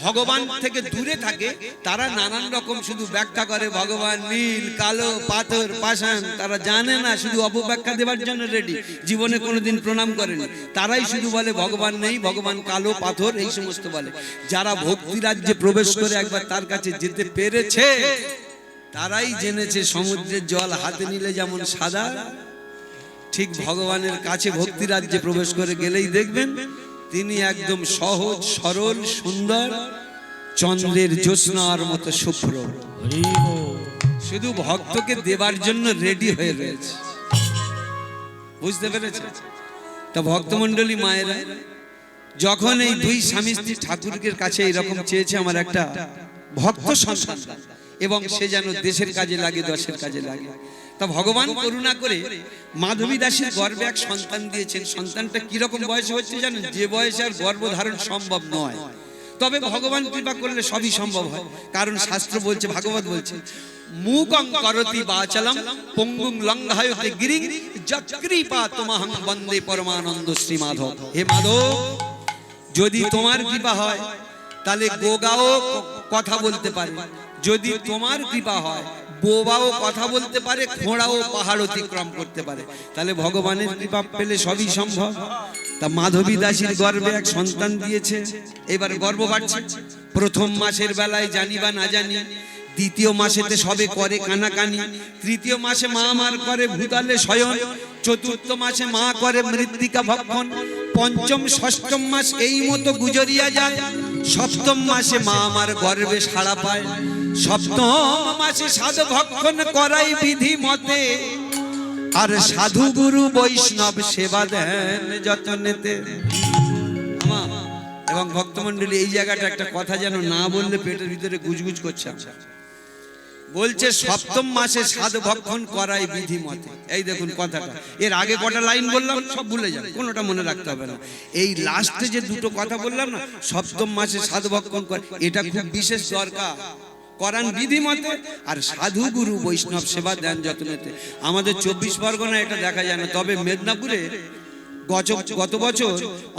A: ভগবান থেকে দূরে থাকে তারা নানান রকম শুধু ব্যাখ্যা করে, ভগবান নীল, কালো, পাথর, পাষাণ। তারা জানে না, শুধু অপব্যাখ্যা দেওয়ার জন্য রেডি। জীবনে কোনোদিন প্রণাম করেনি। তারাই শুধু বলে ভগবান নেই, ভগবান কালো, পাথর, এই সমস্ত বলে। যারা ভক্তি রাজ্যে প্রবেশ করে একবার তার কাছে যেতে পেরেছে, তারাই জেনেছে সমুদ্রের জল হাতে নিলে যেমন সাদা, ঠিক ভগবানের কাছে ভক্তি রাজ্যে প্রবেশ করে গেলেই দেখবেন তিনি একদম সহজ সরল সুন্দর, চন্দ্রের জ্যোৎস্নার মতো শুভ্র। শুধু ভক্তকে দেবার জন্য রেডি হয়ে রয়েছে। বুঝতে পেরেছে? তা ভক্তমণ্ডলী মায়েরা, যখন এই দুই স্বামী স্ত্রী ঠাকুরের কাছে এইরকম চেয়েছে আমার একটা ভক্ত সন্তান, এবং সে যেন দেশের কাজে লাগে, দশের কাজে লাগে, তা ভগবান করুণা করে মাধবী দাসীর গর্ভে এক সন্তান দিয়েছেন। সন্তানটা কিরকম বয়সে হচ্ছে জানেন? যে বয়সে আর গর্ভধারণ সম্ভব নয়, তবে ভগবান কৃপা করলে সবই সম্ভব হয়। কারণ শাস্ত্র বলছে, ভাগবত বলছে, মুকং করতি বাচালম পঙ্গুং লঙ্ঘায়তে গিরিং যৎকৃপা তোমাহং বন্দে পরমানন্দ শ্রী মাধব। হে মাধব, যদি তোমার কৃপা হয় তাহলে গোগাও কথা বলতে পারে, যদি তোমার কৃপা হয় বোবাও কথা বলতে পারে, ঘোড়াও পাহাড় অতিক্রম করতে পারে। তাহলে ভগবানের কৃপা পেলে সবই সম্ভব। তা মাধবী দাসীর গর্ভে এক সন্তান দিয়েছে। এবার গর্ভ বাড়ছে। প্রথম মাসের বেলায় জানি বা না জানি, দ্বিতীয় মাসেতে সবে করে কানাকানি, তৃতীয় মাসে মা মার করে ভূতালে শয়ন, চতুর্থ মাসে মা করে মৃত্তিকা ভক্ষণ, পঞ্চম ষষ্ঠম মাস এই মতো গুজরিয়া যায়, সপ্তম মাসে মা আমার গর্ভে সাড়া পায়, সপ্তম মাসে সাধু ভক্ষণ করাই বিধি মতে, আর সাধু গুরু বৈষ্ণব সেবা দেন যতনেতে। এবং ভক্তমণ্ডলী, এই জায়গাটা একটা কথা যেন না বললে পেটের ভিতরে গুজগুজ করছে। বলছে সপ্তম মাসে সাধু ভক্ষণ করাই বিধি মতে। এই দেখুন কথাটা, এর আগে কটা লাইন বললাম সব ভুলে যান, কোনোটা মনে রাখতে হবে না। এই লাস্টে যে দুটো কথা বললাম না, সপ্তম মাসে সাধু ভক্ষণ করে, এটা খুব বিশেষ দরকার। করান বিধি মতে, আর সাধু গুরু বৈষ্ণব সেবা দেন যত্নেতে। আমাদের 24 পরগনা এটা দেখা যায় না, তবে মেদিনীপুরে গত বছর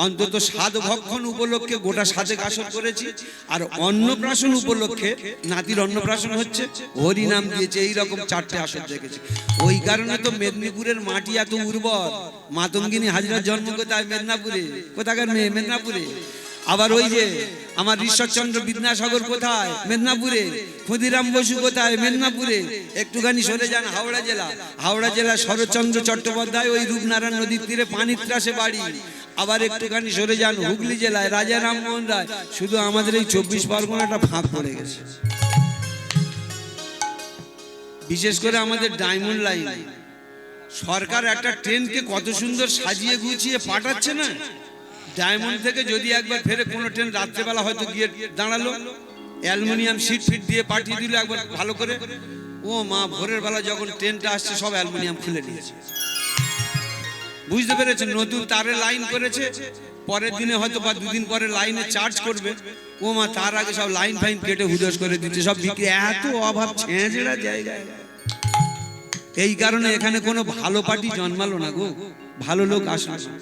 A: অন্তত সাধু ভক্ষণ উপলক্ষে গোটা সাধে আসর করেছি। আর অন্নপ্রাশন উপলক্ষে, নাতির অন্নপ্রাশন হচ্ছে, হরি নাম দিয়েছে, এইরকম 4টে আসর দেখেছি। ওই কারণে তো মেদিনীপুরের মাটি এত উর্বর। মাতঙ্গিনী হাজরার জন্ম কোথায়? মেদিনীপুরে। কোথাকার মেয়ে? মেদিনীপুরে। আবার ওই যে আমার ঈশ্বরচন্দ্র বিদ্যাসাগর কোথায়? মেদিনীপুরে। ক্ষুদিরাম বসু কোথায়? মেদিনীপুরে। একটুখানি সরে যান হাওড়া জেলা। হাওড়া জেলা শরৎচন্দ্র চট্টোপাধ্যায় ওই রূপনারায়ণ নদীর তীরে পানির ত্রাসে বাড়ি। আবার একটুখানি সরে যান হুগলি জেলায় রাজা রামমোহন রায়। শুধু আমাদের এই 24 পরগনাটা ফাঁক পড়ে গেছে। বিশেষ করে আমাদের ডায়মন্ড লাইন, সরকার একটা ট্রেনকে কত সুন্দর সাজিয়ে গুছিয়ে পাঠাচ্ছে না। ডায়মন্ড থেকে যদি একবার ফেরে কোনো ট্রেন রাত্রেবেলা হয়তো গিয়ে দাঁড়ালো, অ্যালুমিনিয়াম সিট ফিট দিয়ে পাঠিয়ে দিল একবার ভালো করে। ও মা, ভোরের বেলা যখন ট্রেনটা আসছে সব অ্যালুমিনিয়াম খুলে নিয়েছে। বুঝতে পেরেছেন? নতুন তারে লাইন করেছে, পরের দিনে হয়তো বা দুদিন পরে লাইনে চার্জ করবে। ও মা, তার আগে সব লাইন ফাইন কেটে হুদস করে দিচ্ছে, সব বিক্রি। এত অভাব ছেঁচড়া জায়গায়। এই কারণে এখানে কোনো ভালো পার্টি জন্মালো না গো, ভালো লোক আসলো না।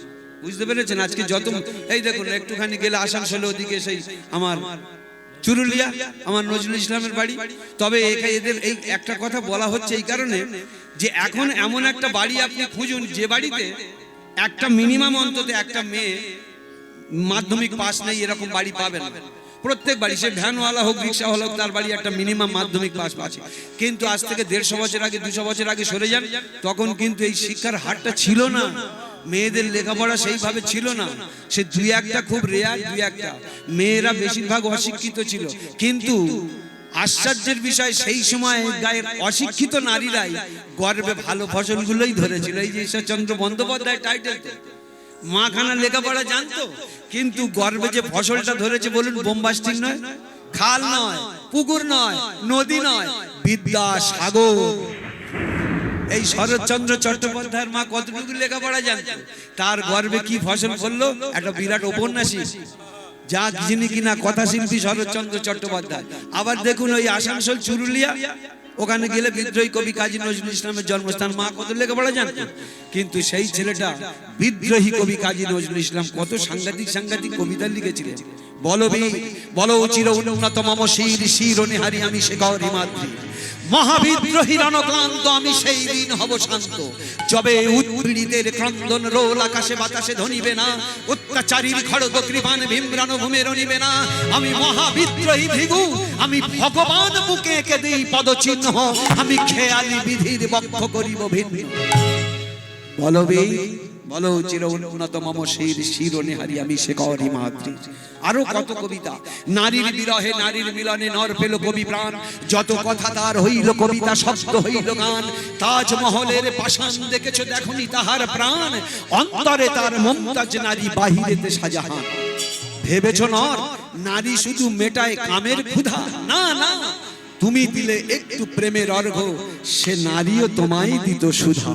A: বুঝতে পেরেছেন? আজকে যত এই দেখুন, একটুখানি গেলে আসানসোলে ওদিকে সেই আমার চুরুলিয়া, আমার নজরুল ইসলামের বাড়ি। তবে এদের এই একটা কথা বলা হচ্ছে এই কারণে যে এখন এমন একটা বাড়ি আপনি খুঁজুন যে বাড়িতে একটা মিনিমাম অন্তত একটা মেয়ে মাধ্যমিক পাস নেই, এরকম বাড়ি পাবেন। প্রত্যেক বাড়ি, সে ভ্যানওয়ালা হোক, রিক্সাওয়ালা হোক, তার বাড়ি একটা মিনিমাম মাধ্যমিক পাস আছে। কিন্তু আজ থেকে 150 বছর আগে, 200 বছর আগে সরে যান, তখন কিন্তু এই শিক্ষার হারটা ছিল না। মেয়েদের লেখাপড়া সেইভাবে ছিল না। সে দুই একটা খুব রেয়ার, দুই একটা। মেয়েরা বেশিরভাগ অশিক্ষিত ছিল। কিন্তু আশ্চর্যের বিষয়, সেই সময় গায়ের অশিক্ষিত নারীরাই গর্বে ভালো ফসলগুলোই ধরেছিল। এই যে ঈশ্বরচন্দ্র বন্দ্যোপাধ্যায় টাইটেল, মাখানা লেখাপড়া জানতো, কিন্তু গর্বে যে ফসলটা ধরেছে, বলুন বোম্বাস্টিক নয়, খাল নয়, পুকুর নয়, নদী নয়, বিদ্যাসাগর। এই শরৎচন্দ্র চট্টোপাধ্যায়ের মা কতটুকু লেখাপড়া জানতো, তার গর্বে কি ফসল করলো? একটা বিরাট উপন্যাসী, যা যিনি কিনা কথা শিল্পী শরৎচন্দ্র চট্টোপাধ্যায়। আবার দেখুন ওই আসানসোল চুরুলিয়া, ওখানে গেলে বিদ্রোহী কবি কাজী নজরুল ইসলামের জন্মস্থান। মা কত লেখাপড়া জানতো, কিন্তু সেই ছেলেটা বিদ্রোহী কবি কাজী নজরুল ইসলাম কত সাংঘাতিক সাংঘাতিক কবিতা লিখেছিলেন। বলো বীর বলো চির উন্নত মম শির শিরোনিহারি আমি সে গৌরী মাতৃ, মহাবিদ্রোহীর অনক্লান্ত আমি সেই দিন হব শান্ত, যবে উৎপীড়িতের ক্রন্দন রোল আকাশে বাতাসে ধনিবে না, অত্যাচারীর খড়গ কৃপান ভীমরান ভূমে রনিবে না। আমি মহাবিদ্রোহী ভৃগু, আমি ভগবান মুখে এঁকে দিই পদচিহ্ন, আমি খেয়ালি বিধির বক্ষ করিব ভিন্ন। বলো বীর বলো চির উন্নত মম শির শিরোনিহারি আমি সে গৌরী মাতৃ। আরো কত কবিতা। নারীর বিরহে নারীর মিলনে নর পেল কবি প্রাণ, যত কথা তার হইল কবিতা শব্দ হইল গান। তাজমহলের পাষাণ দেখেছো দেখনি তাহার প্রাণ, অন্তরে তার মমতাজ নারী বাহিরেতে শাহজাহান। ভেবেছো নর নারী শুধু মেটায় কামের ক্ষুধা? না না, তুমি দিলে একটু প্রেমের অর্ঘ্য, সে নারীও তোমায় দিত সুধা।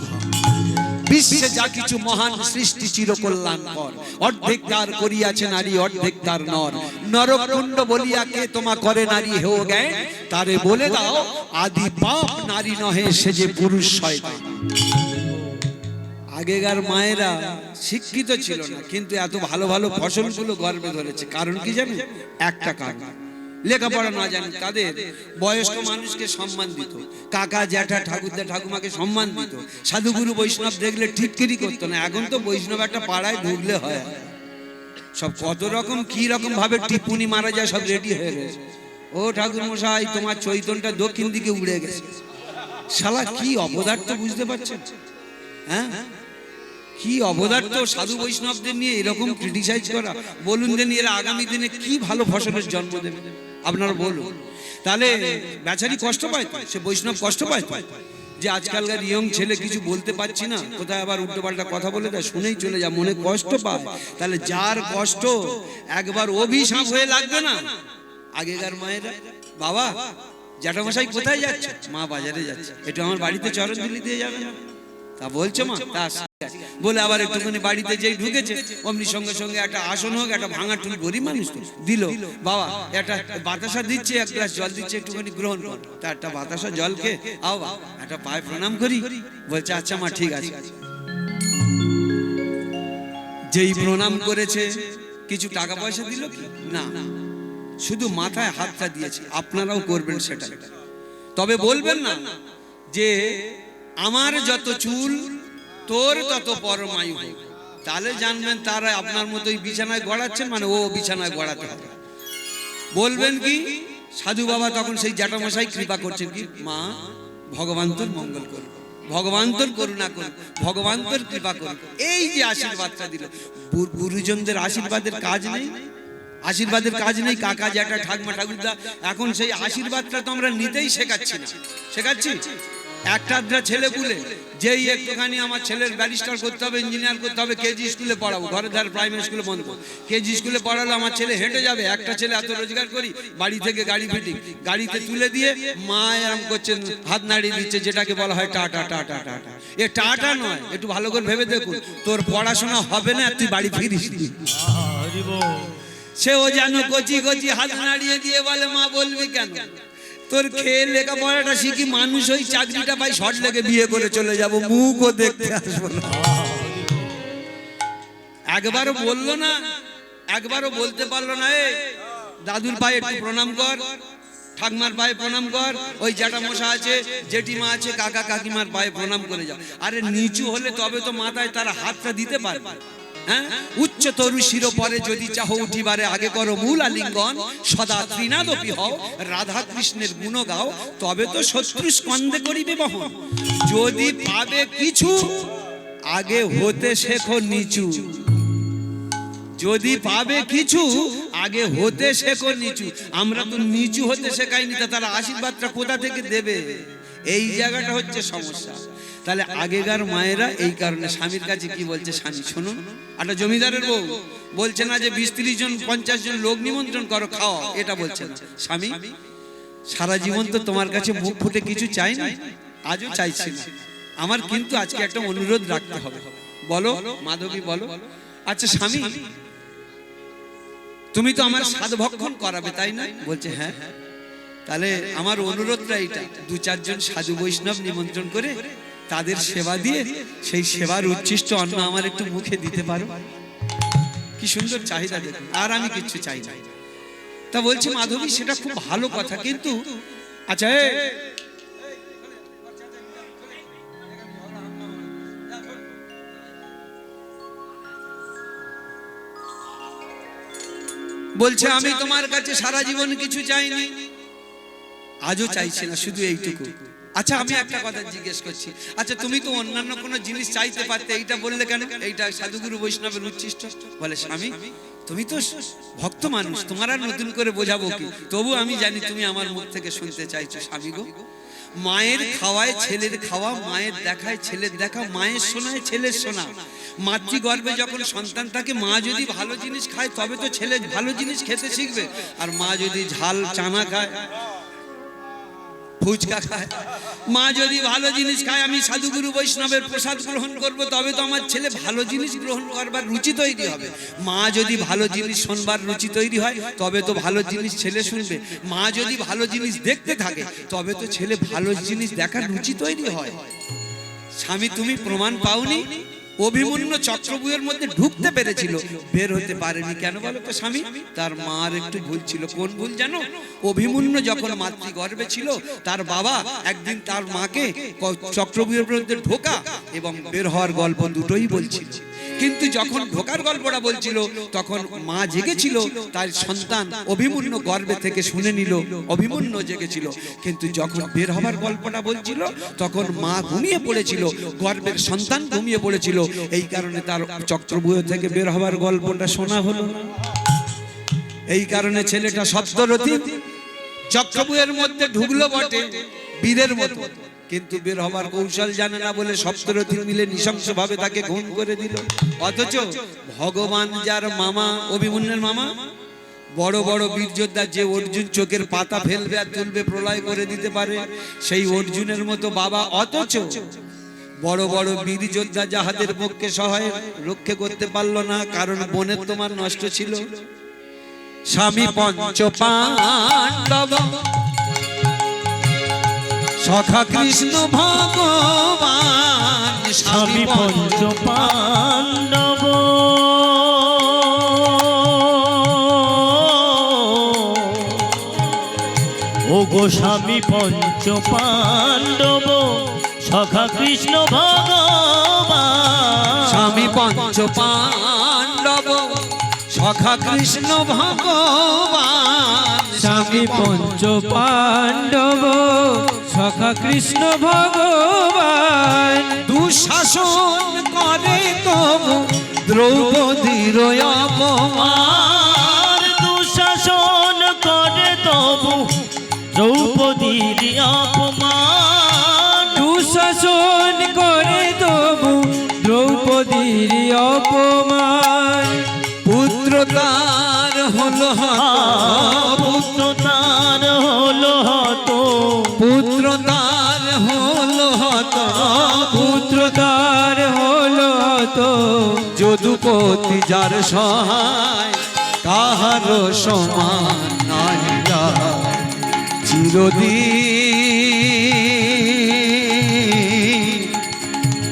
A: বিশ্বে যা কিছু মহান সৃষ্টি চির কল্যাণকর, অর্ধেক তার করিয়াছে নারী অর্ধেক তার নর। নরকুণ্ড বলিয়া কে তোমা করে নারী হেও জ্ঞান, তারে বলে দাও আদি পাপ নারী নহে সে যে পুরুষ শয়তান। আগেকার মায়েরা শিক্ষিত ছিল না, কিন্তু এত ভালো ভালো ফসলগুলো গর্বে ধরেছে। কারণ কি জানেন? একটা কারণ, লেখাপড়া না জানি তাদের বয়স্ক মানুষকে সম্মান দিত, কাকা জ্যাঠা ঠাকুরদা ঠাকুমাকে সম্মান দিত। সাধুগুরু বৈষ্ণব দেখলে ঠিককিরি করতো না। এখন তো বৈষ্ণব একটা পাড়ায় ঢুকলে হয়, সব কত রকম কি রকম ভাবে টিপুনি মারা যায়, সব রেডি হয়ে গেছে। ও ঠাকুর মশাই, তোমার চৈতনটা দক্ষিণ দিকে উড়ে গেছে। শালা কি অপদার্থ, বুঝতে পারছেন? হ্যাঁ, কি অপদার্থ সাধু বৈষ্ণবদের নিয়ে এরকম ক্রিটিসাইজ করা। বলুন দেন এরা আগামী দিনে কি ভালো ফসলের জন্ম দেবে আপনারা বলুন। তাহলে বেচারি কষ্ট পায় তো, সে বৈষ্ণব কষ্ট পায় তো, যে আজকালকার ইয়ং ছেলে কিছু বলতে পারছি না, কোথায় আবার উল্টোপাল্টা কথা বলে দেয়, শুনেই চলে যা, মনে কষ্ট পায়। তাহলে যার কষ্ট একবার অভিশাপ হয়ে লাগবে না। আগেকার মায়েরা, বাবা জ্যাঠামশাই কোথায় যাচ্ছে? মা বাজারে যাচ্ছে, একটু আমার বাড়িতে চরণ দিলি দিয়ে যাবে না? তা বলছে মা, তা বলে আবার একটুখানি বাড়িতে যেই ঢুকেছে অমনি সঙ্গে সঙ্গে একটা আসন হোক, একটা ভাঙা টুল, গরিব মানুষ তো, দিল। বাবা একটা বাতাসা দিচ্ছে, এক গ্লাস জল দিচ্ছে, একটুখানি গ্রহণ কর। তা একটা বাতাসা জলকে আও বাবা একটা পায়ে প্রণাম করি। বলছে আচ্ছা মা ঠিক আছে। যেই প্রণাম করেছে কিছু টাকা পয়সা দিল কি না, শুধু মাথায় হাতটা দিয়েছে। আপনারাও করবেন সেটা, তবে বলবেন না যে আমার যত চুল তোর তত পরমায়ু হোক। তাহলে জানবেন তারা আপনার মতোই বিছানায় গড়াচ্ছেন, মানে ও বিছানায় গড়াতে হবে। বলবেন কি সাধু বাবা তখন সেই জ্যাঠামশাই কৃপা করছেন কি, মা ভগবান তোর মঙ্গল করুন, ভগবান তোর করুণা করুন, ভগবান তোর কৃপা করুন। এই যে আশীর্বাদটা দিল, গুরুজনদের আশীর্বাদের কাজ নেই, আশীর্বাদের কাজ নেই। কাকা জ্যাঠা ঠাকুমা ঠাকুরদা, এখন সেই আশীর্বাদটা তো আমরা নিতেই শেখাচ্ছি না, শেখাচ্ছি। একটা ছেলে পুলে যেই একটুখানি আমার ছেলের ব্যারিস্টার করতে হবে, ইঞ্জিনিয়ার করতে হবে, কেজি স্কুলে পড়াবো, ঘরে ধার প্রাইমারি স্কুলে বন্ধ, কেজি স্কুলে পড়ালো আমার ছেলে হেঁটে যাবে। একটা ছেলে এত রোজগার করি, বাড়ি থেকে গাড়ি ফিটিং, গাড়িতে তুলে দিয়ে মা এরম করছেন, হাত নাড়িয়ে দিচ্ছে, যেটাকে বলা হয় টাটা টাটা টাটা। এ টাটা নয়, একটু ভালো করে ভেবে দেখুন, তোর পড়াশোনা হবে না, তুই বাড়ি ফিরিস। সেও যেন কচি কচি হাত নাড়িয়ে দিয়ে বলে, মা বলবি কেন, তোর খেয়ে লেখাপড়াটা শিখি, মানুষ ওই চাকরিটা পাই, শর্ট লেগে বিয়ে করে চলে যাব, মুখও দেখতে আসবো না। একবারও বললো না, একবারও বলতে পারলো না, এ দাদুর পায়ে একটু প্রণাম কর, ঠাকুমার পায়ে প্রণাম কর, ওই জ্যাঠামশা আছে, জেঠিমা আছে, কাকা কাকিমার পায়ে প্রণাম করে যাও। আরে নিচু হলে তবে তো মাথায় তারা হাতটা দিতে পারবে। হ্যাঁ, উচ্চ তরু শির পরে যদি চাহ উঠিবারে, আগে করো মূল আলিঙ্গন, সদা ত্রিনাদপি হও, রাধা কৃষ্ণের গুণ গাও, তবে তো শত্রু স্কন্ধে করিবে বহন। যদি পাবে কিছু, আগে হতে শেখো নিচু। যদি পাবে কিছু, আগে হতে শেখো নিচু। আমরা তো নিচু হতে শেখাইনি, তা তারা আশীর্বাদটা কোথা থেকে দেবে? এই জায়গাটা হচ্ছে সমস্যা। তাহলে আগেকার মায়েরা এই কারণে স্বামীর কাছে কি বলছে, স্বামী শুনুন, একটা জমিদারের বউ বলছে না যে 20-30 জন 50 জন লোক নিমন্ত্রণ করো, খাও, এটা বলছে না। স্বামী সারা জীবন তো তোমার কাছে মুখ ফুটে কিছু চাইনি, আজও চাইছি না, আমার কিন্তু আজকে একটা অনুরোধ রাখতে হবে। বলো মাধবী, বলো। আচ্ছা স্বামী, তুমি তো আমার সাধভক্ষণ করাবে তাই না? বলছে হ্যাঁ। তাহলে আমার অনুরোধটা এইটা, 2-4 জন সাধু বৈষ্ণব নিমন্ত্রণ করে তাদের সেবা দিয়ে সেই সেবার উচ্ছিষ্ট অন্ন আমার একটু মুখে দিতে পারো? কি সুন্দর চাহিদা দেখুন, আর আমি কিচ্ছু চাই না। তা বলছে মাধবী সেটা খুব ভালো কথা, কিন্তু আচ্ছা বলছে আমি তোমার কাছে সারা জীবন কিছু চাইনি, আজও চাইছি না, শুধু এইটুকু। আচ্ছা আমি একটা কথা জিজ্ঞেস করছি, আচ্ছা তুমি তো অন্যান্য কোনো জিনিস চাইতে পারতে, এইটা বললে কেন? এইটা সাধুগুরু বৈষ্ণবের উচ্ছিষ্ট। বলে স্বামী তুমি তো ভক্ত মানুষ, তোমার আর নতুন করে বোঝাবো কি, তবু আমি জানি তুমি আমার মুখ থেকে শুনতে চাইছো। স্বামী গো, মায়ের খাওয়ায় ছেলের খাওয়া, মায়ের দেখায় ছেলের দেখা, মায়ের শোনায় ছেলের শোনা। মাতৃগর্ভে যখন সন্তান থাকে, মা যদি ভালো জিনিস খায় তবে তো ছেলে ভালো জিনিস খেতে শিখবে। আর মা যদি ঝাল চানা খায়, ফুচকা খায়, মা যদি ভালো জিনিস খায়, আমি সাধুগুরু বৈষ্ণবের প্রসাদ গ্রহণ করব, তবে তো আমার ছেলে ভালো জিনিস গ্রহণ করবার রুচি তৈরি হবে। মা যদি ভালো জিনিস শোনবার রুচি তৈরি হয়, তবে তো ভালো জিনিস ছেলে শুনবে। মা যদি ভালো জিনিস দেখতে থাকে, তবে তো ছেলে ভালো জিনিস দেখার রুচি তৈরি হয়। স্বামী তুমি প্রমাণ পাওনি? অভিমন্যু চক্রব্যূহের মধ্যে ঢুকতে পেরেছিল, বের হতে পারেনি কেন বলো তো স্বামী? তার মার একটু ভুল ছিল। কোন ভুল জানো? অভিমন্যু যখন মাতৃগর্ভে ছিল, তার বাবা একদিন তার মাকে চক্রব্যূহের মধ্যে ঢোকা এবং বের হওয়ার গল্প দুটোই বলছিল। কিন্তু যখন ঢোকার গল্পটা বলছিল, তখন মা জেগেছিল, তার সন্তান অভিমন্যু গর্ভে থেকে শুনে নিল, অভিমন্যু জেগেছিল। কিন্তু যখন বের হবার গল্পটা বলছিল, তখন মা ঘুমিয়ে পড়েছিল, গর্ভের সন্তান ঘুমিয়ে পড়েছিল। এই কারণে তার চক্রব্যূহ থেকে বের হবার গল্পটা শোনা হলো না। এই কারণে ছেলেটা সত্যরথী, চক্রবুয়ের মধ্যে ঢুকলো বটে বীরের মতো, কিন্তু বের হবার কৌশল জানে না বলে সপ্তরথী মিলে নৃশংস ভাবে তাকে খুন করে দিল। অথচ ভগবান যার মামা, অভিমন্যুর মামা, বড় বড় বীর যোদ্ধা, যে অর্জুন চোখের পাতা ফেলবে আর তুলবে, প্রলয় করে দিতে পারে, সেই অর্জুনের মতো বাবা। অথচ বড় বড় বীর যোদ্ধা যাহাদের পক্ষে সহায় রক্ষা করতে পারলো না, কারণ বোনের তোমার নষ্ট ছিল।
D: স্বামী পঞ্চ পাণ্ডব সখা কৃষ্ণ ভগবান,
C: স্বামী পঞ্চ পাণ্ডব ও গো স্বামী পঞ্চ পাণ্ডব সখা কৃষ্ণ ভগবান।
D: স্বামী পঞ্চ পাণ্ডব সখা কৃষ্ণ ভগবান,
B: স্বামী পঞ্চ পাণ্ডব সখা কৃষ্ণ ভগবান।
D: দুঃশাসন করে তবু দ্রৌপদীর অপমান,
C: দুঃশাসন করে তবু দ্রৌপদীর অপমান।
B: দুঃশাসন করে তবু দ্রৌপদীর অপমান।
D: পুত্র তার হলো
C: পুত্র তার হলো হত,
D: পুত্র তার হলো হত,
B: পুত্র তার হলো তো
D: যদুপতি যার সহায় তাহার সমান নাই চিরদিন,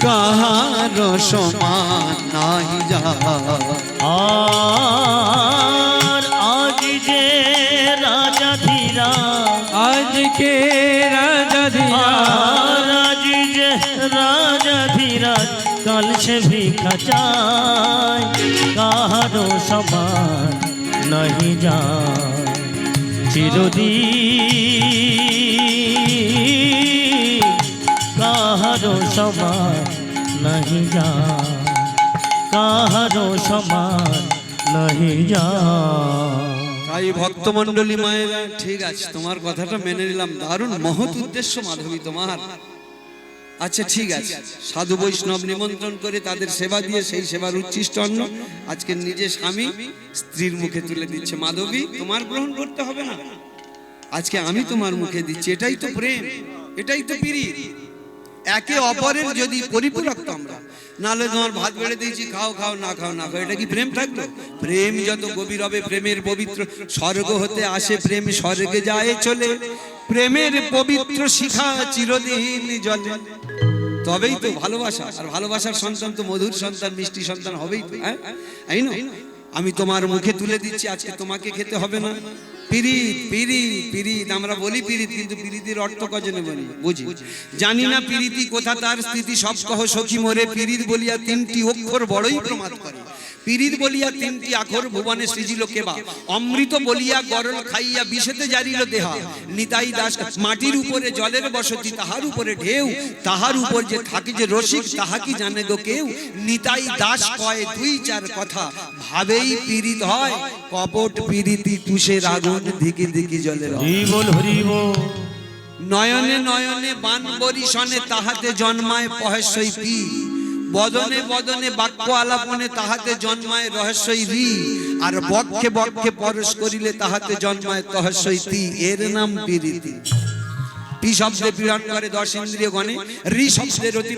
D: কাহার সমান নাই যা।
C: আর আজ যে রাজা ধীরা,
B: আজকে রাজা ধীরা,
C: আর আজ যে রাজা ধীরা, কাল সে ভিক্ষা চায়, কাহারো সমান নাহি যায় চিরদিন, কাহারো সমান নাহি যায়, কাহারো সমান নাহি যায়।
A: তাই ভক্তমণ্ডলী মায়েরা, ঠিক আছে, তোমার কথাটা মেনে নিলাম, দারুণ মহৎ উদ্দেশ্য মাধবী তোমার। আচ্ছা ঠিক আছে, সাধু বৈষ্ণব নিমন্ত্রণ করে তাদের সেবা দিয়ে সেই সেবার উচ্ছিষ্ট অন্ন আজকে নিজে স্বামী স্ত্রীর মুখে তুলে দিচ্ছে। মাধবী, তোমার গ্রহণ করতে হবে না, আজকে আমি তোমার মুখে দিচ্ছি। এটাই তো প্রেম, এটাই তো প্রীতি। একে অপরের যদি পরিপূরক আমরা, নাহলে তোমার ভাত বেড়ে দিয়েছি, খাও খাও, না খাও না খাও, এটা কি প্রেম থাকলো? প্রেম যত গভীর হবে, প্রেমের পবিত্র স্বর্গ হতে আসে, প্রেম স্বর্গে যায় চলে, প্রেমের পবিত্র শিখা চিরদিন জলে, তবেই তো ভালোবাসা। আর ভালোবাসার সন্তান তো মধুর সন্তান, মিষ্টি সন্তান হবেই তো। হ্যাঁ, এই না, আমি তোমার মুখে তুলে দিচ্ছি, আজকে তোমাকে খেতে হবে না। পিরিত পিরিত পিরিত, আমরা বলি পিরিত, কিন্তু পিরিতির অর্থ কজনে বলি বুঝি জানি না। পিরিতি কোথা তার স্থিতি, সব কহ সখী মোরে, পিরিত বলিয়া তিনটি অক্ষর বড়ই প্রমাদ করে। পিরিত বলিয়া তিনটি আখর ভুবনে সৃজিল কেবা, অমৃত বলিয়া গরল খাইয়া বিষেতে জারিল দেহা। নিতাই দাস, মাটির উপরে জলের বসতি, তাহার উপরে ঢেউ, তাহার উপর যে থাকে যে রসিক, তাহা কি জানে গো কেউ। নিতাই দাস কয় দুই চার কথা, ভাবেই পিরিত হয়, কপট পিরিতি তুষের আগুন, ধিকি ধিকি জলের।
C: হরি বল হরি বল।
A: নয়নে নয়নে বান বরিশনে, তাহাতে জন্মায় পহেশ্বই পি, বদনে বদনে বাক্য আলাপনে, তাহাতে জন্মায় রহস্যই রি, আর বক্ষে বক্ষে পরশ করিলে তাহাতে জন্মায় তহস্যই তি। এর নাম প্রীতি। পি শব্দে পীড়ন করে 10 ইন্দ্রিয় গণে, রি শব্দের অতি